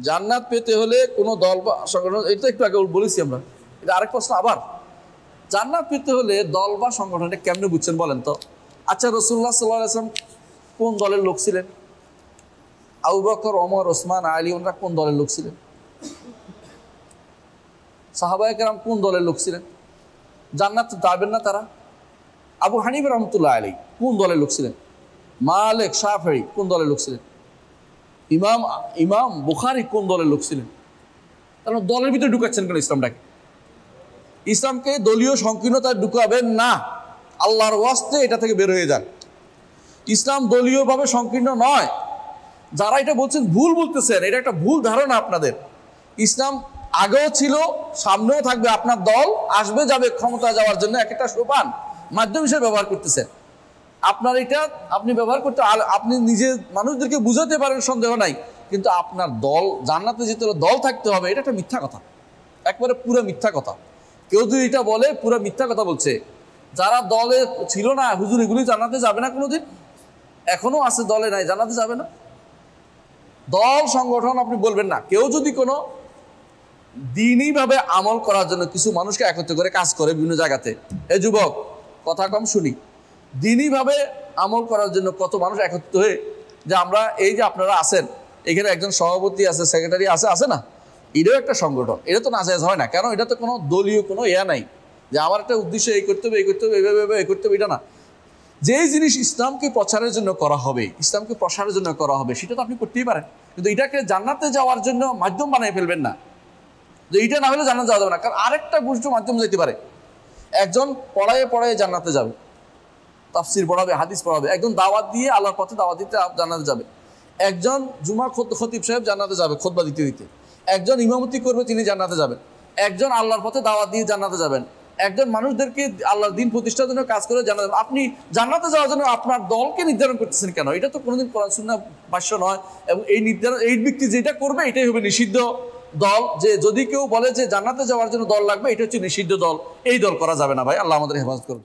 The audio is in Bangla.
জান্নাত পেতে হলে কোনো দল বা সংগঠন, এটা একটু আগে বলেছি আমরা, এটা আরেক প্রশ্ন আবার। জান্নাত পেতে হলে দল বা সংগঠনটা কেমনে বুঝছেন বলেন তো? আচ্ছা, রাসূলুল্লাহ সাল্লাল্লাহু আলাইহি ওয়াসাল্লাম কোন দলের লোক ছিলেন? আবু বকর, ওমর, ওসমান, আলী ওনারা কোন দলের লোক ছিলেন? সাহাবায়ে কেরাম কোন দলের লোক ছিলেন? জান্নাত যাবেন না তারা? আবু হানিফা রহমতুল্লাহ আলাইহি কোন দলের লোক ছিলেন? মালিক, শাফিঈ কোন দলের লোক ছিলেন? ইমাম বুখারী কোন দলের লোক ছিলেন? তারা দলের ভিতরে ঢুকাচ্ছেন কেন ইসলামটাকে? ইসলামকে দলীয় সংকীর্ণতায় ঢুকাবেন না, আল্লাহর ওয়াস্তে এটা থেকে বের হয়ে যান। ইসলাম দলীয়ভাবে সংকীর্ণ নয়। যারা এটা বলছেন ভুল বলতেছেন, এটা একটা ভুল ধারণা আপনাদের। ইসলাম আগেও ছিল, সামনেও থাকবে। আপনার দল আসবে যাবে, ক্ষমতা যাওয়ার জন্য একটা সোপান মাধ্যম হিসেবে ব্যবহার করতেছেন। আপনার এটা আপনি ব্যবহার করতে, আপনি নিজে মানুষদেরকে বুঝাতে পারেন, সন্দেহ নাই, কিন্তু আপনার দল জান্নাতে যেতে হলে দল থাকতে হবে, এটা একটা মিথ্যা কথা, একবারে পুরো মিথ্যা কথা। কেউ যদি এটা বলে পুরো মিথ্যা কথা বলছে। যারা দলে ছিল না, হুজুর এগুলি জান্নাতে যাবে না কোনোদিন, এখনো আছে দলে নাই, জান্নাতে যাবে না। দল সংগঠন আপনি বলবেন না। কেউ যদি কোনো দিনইভাবে আমল করার জন্য কিছু মানুষকে একত্রিত করে কাজ করে বিভিন্ন জায়গাতে, এ যুবক কথা কম শুনি, দিনইভাবে আমল করার জন্য কত মানুষ একত্রিত হয়ে, যে আমরা এই যে আপনারা আছেন এখানে, একজন সভাপতি আছে, সেক্রেটারি আছে, আছে না? এটাও একটা সংগঠন। এটা তো নাজায়েজ হয় না। কেন? এটা তো কোনো দলীয় কোনো নাই যে আমার একটা উদ্দেশ্য এই করতে হবে, এই করতে হবে, এইভাবে এই করতে হবে, এটা না। যেই জিনিস ইসলামকে প্রচারের জন্য করা হবে, ইসলামকে প্রসারের জন্য করা হবে, সেটা তো আপনি করতেই পারেন, কিন্তু এটাকে জান্নাতে যাওয়ার জন্য মাধ্যম বানিয়ে ফেলবেন না, যে এটা না হলে জান্নাতে যাওয়া যাবে না। কারণ আরেকটা গোষ্ঠী মাধ্যম যেতে পারে। একজন পড়ায় জান্নাতে যাবে, তাফসির পড়াবে, হাদিস পড়াবে। একজন দাওয়াত দিয়ে আল্লাহর পথে দাওয়াত দিতে জান্নাতে যাবে। একজন জুমা খতিব সাহেব জান্নাতে যাবে খুতবা দিতে দিতে। একজন ইমামতি করবে, তিনি জান্নাতে যাবেন। একজন আল্লাহর পথে দাওয়াত দিয়ে জান্নাতে যাবেন। একজন মানুষদেরকে আল্লাহর দিন প্রতিষ্ঠার জন্য কাজ করে জান্নাতে। আপনি জান্নাতে যাওয়ার জন্য আপনার দলকে নির্ধারণ করতেছেন কেন? এটা তো কোনোদিন কোরআন সুন্নাহ ভাষ্য নয়। এবং এই নির্ধারণ, এই ব্যক্তি যেটা করবে এটাই হবে নিষিদ্ধ দল। যে যদি কেউ বলে যে জান্নাতে যাওয়ার জন্য দল লাগবে, এটা হচ্ছে নিষিদ্ধ দল। এই দল করা যাবে না ভাই। আল্লাহ আমাদের হেফাজত করুন।